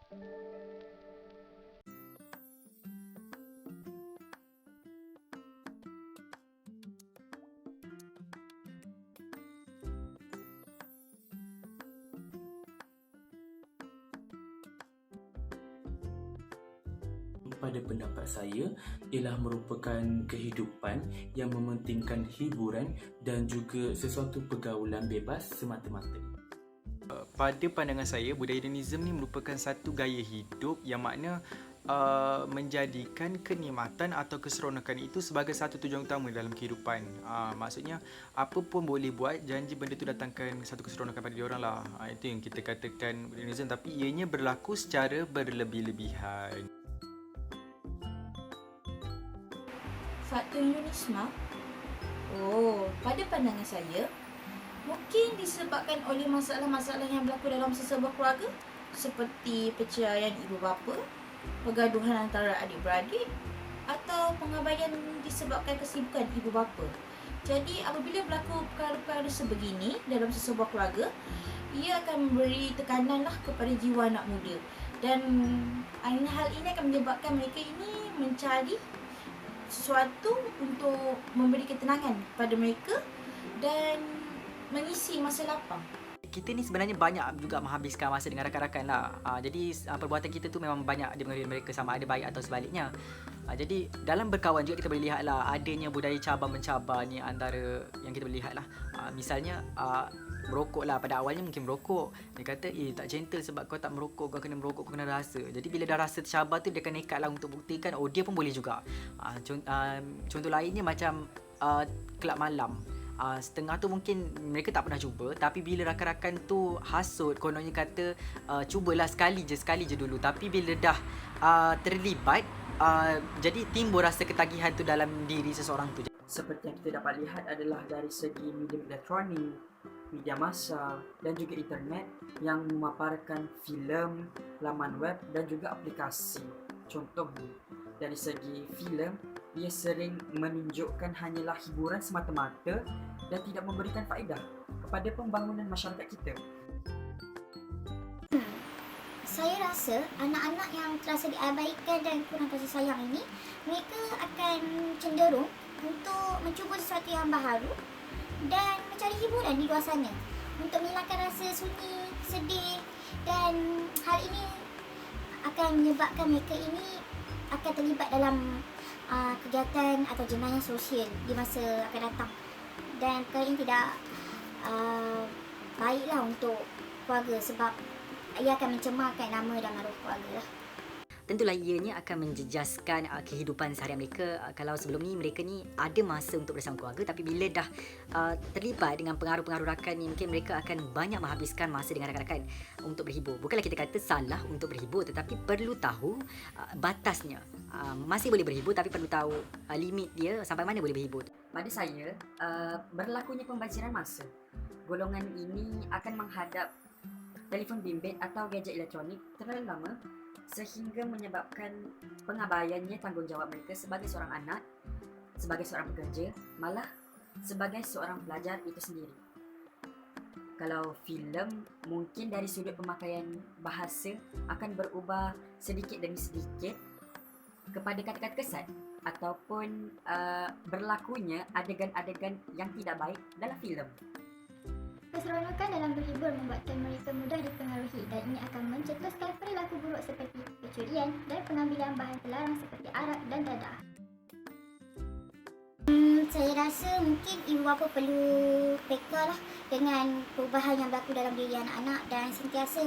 Pada pendapat saya, ialah merupakan kehidupan yang mementingkan hiburan dan juga sesuatu pergaulan bebas semata-mata. Pada pandangan saya, budaya hedonism ni merupakan satu gaya hidup yang makna menjadikan kenikmatan atau keseronokan itu sebagai satu tujuan utama dalam kehidupan. Maksudnya, apa pun boleh buat, janji benda tu datangkan satu keseronokan pada diorang lah. Itu yang kita katakan hedonism, tapi ianya berlaku secara berlebih-lebihan. Faktor hedonisme? Pada pandangan saya, mungkin disebabkan oleh masalah-masalah yang berlaku dalam sesebuah keluarga seperti perceraian ibu bapa, pergaduhan antara adik-beradik atau pengabaian disebabkan kesibukan ibu bapa. Jadi apabila berlaku perkara-perkara sebegini dalam sesebuah keluarga, ia akan memberi tekananlah kepada jiwa anak muda, dan hal ini akan menyebabkan mereka ini mencari sesuatu untuk memberi ketenangan pada mereka dan mengisi masa lapang. Kita ni sebenarnya banyak juga menghabiskan masa dengan rakan-rakan lah. Jadi perbuatan kita tu memang banyak dipengaruhi mereka, sama ada baik atau sebaliknya. Jadi dalam berkawan juga kita boleh lihat lah adanya budaya cabar-mencabar ni antara yang kita boleh lihat lah. Misalnya merokok lah, pada awalnya mungkin merokok. Dia kata tak gentle sebab kau tak merokok, kau kena merokok, kau kena rasa. Jadi bila dah rasa tercabar tu, dia akan nekat lah untuk buktikan dia pun boleh juga. Contoh lainnya macam kelab malam. Setengah tu mungkin mereka tak pernah cuba, tapi bila rakan-rakan tu hasut, kononnya kata cubalah sekali je dulu. Tapi bila dah terlibat, jadi timbul rasa ketagihan tu dalam diri seseorang tu. Seperti yang kita dapat lihat adalah dari segi media elektronik, media massa dan juga internet yang memaparkan filem, laman web dan juga aplikasi. Contohnya, dari segi filem, ia sering menunjukkan hanyalah hiburan semata-mata dan tidak memberikan faedah kepada pembangunan masyarakat kita. Saya rasa anak-anak yang terasa diabaikan dan kurang kasih sayang ini, mereka akan cenderung untuk mencuba sesuatu yang baharu dan mencari hiburan di luar sana untuk menghilangkan rasa sunyi, sedih, dan hal ini akan menyebabkan mereka ini akan terlibat dalam kegiatan atau jenayah sosial di masa akan datang, dan perkara ini tidak baiklah untuk keluarga sebab ia akan mencemarkan nama dan maruah keluarga lah. Tentulah ianya akan menjejaskan kehidupan seharian mereka. Kalau sebelum ni mereka ni ada masa untuk bersama keluarga, tapi bila dah terlibat dengan pengaruh-pengaruh rakan ni, mungkin mereka akan banyak menghabiskan masa dengan rakan-rakan untuk berhibur. Bukanlah kita kata salah untuk berhibur, tetapi perlu tahu batasnya. Masih boleh berhibur, tapi perlu tahu limit dia sampai mana boleh berhibur. Pada saya, berlakunya pembaziran masa. Golongan ini akan menghadap telefon bimbit atau gadget elektronik terlalu lama sehingga menyebabkan pengabaiannya tanggungjawab mereka sebagai seorang anak, sebagai seorang pekerja, malah sebagai seorang pelajar itu sendiri. Kalau filem, mungkin dari sudut pemakaian bahasa akan berubah sedikit demi sedikit kepada kata-kata kesat ataupun berlakunya adegan-adegan yang tidak baik dalam filem. Keseronokan dalam berhibur membuatkan mereka mudah dipengaruhi, dan ini akan mencetuskan perilaku buruk seperti pencurian dan pengambilan bahan terlarang seperti arak dan dadah. Saya rasa mungkin ibu bapa perlu peka lah dengan perubahan yang berlaku dalam diri anak-anak dan sentiasa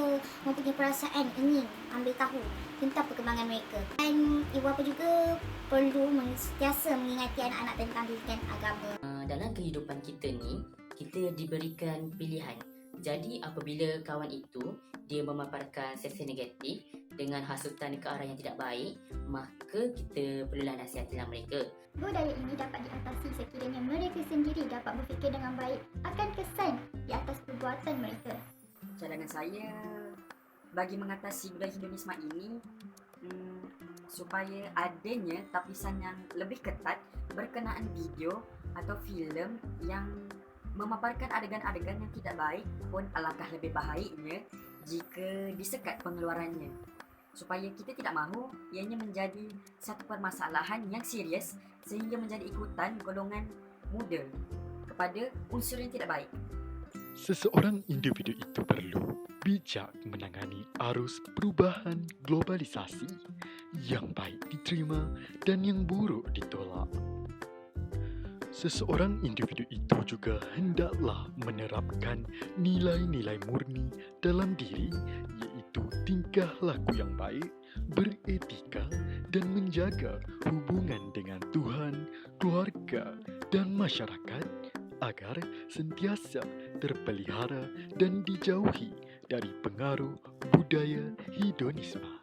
mempunyai perasaan ingin ambil tahu tentang perkembangan mereka. Dan ibu bapa juga perlu sentiasa mengingati anak-anak tentang didikan agama. Dalam kehidupan kita ni, kita diberikan pilihan. Jadi apabila kawan itu dia memaparkan sesi negatif dengan hasutan ke arah yang tidak baik, maka kita perlulah nasihatilah mereka. Budaya ini dapat diatasi sekiranya mereka sendiri dapat berfikir dengan baik akan kesan di atas perbuatan mereka. Cadangan saya bagi mengatasi budaya hedonisme ini, supaya adanya tapisan yang lebih ketat berkenaan video atau filem yang memaparkan adegan-adegan yang tidak baik pun alangkah lebih baiknya jika disekat pengeluarannya. supaya kita tidak mahu ianya menjadi satu permasalahan yang serius sehingga menjadi ikutan golongan muda kepada unsur yang tidak baik. Seseorang individu itu perlu bijak menangani arus perubahan globalisasi yang baik diterima dan yang buruk ditolak. Seseorang individu itu juga hendaklah menerapkan nilai-nilai murni dalam diri, iaitu tingkah laku yang baik, beretika dan menjaga hubungan dengan Tuhan, keluarga dan masyarakat agar sentiasa terpelihara dan dijauhi dari pengaruh budaya hedonisme.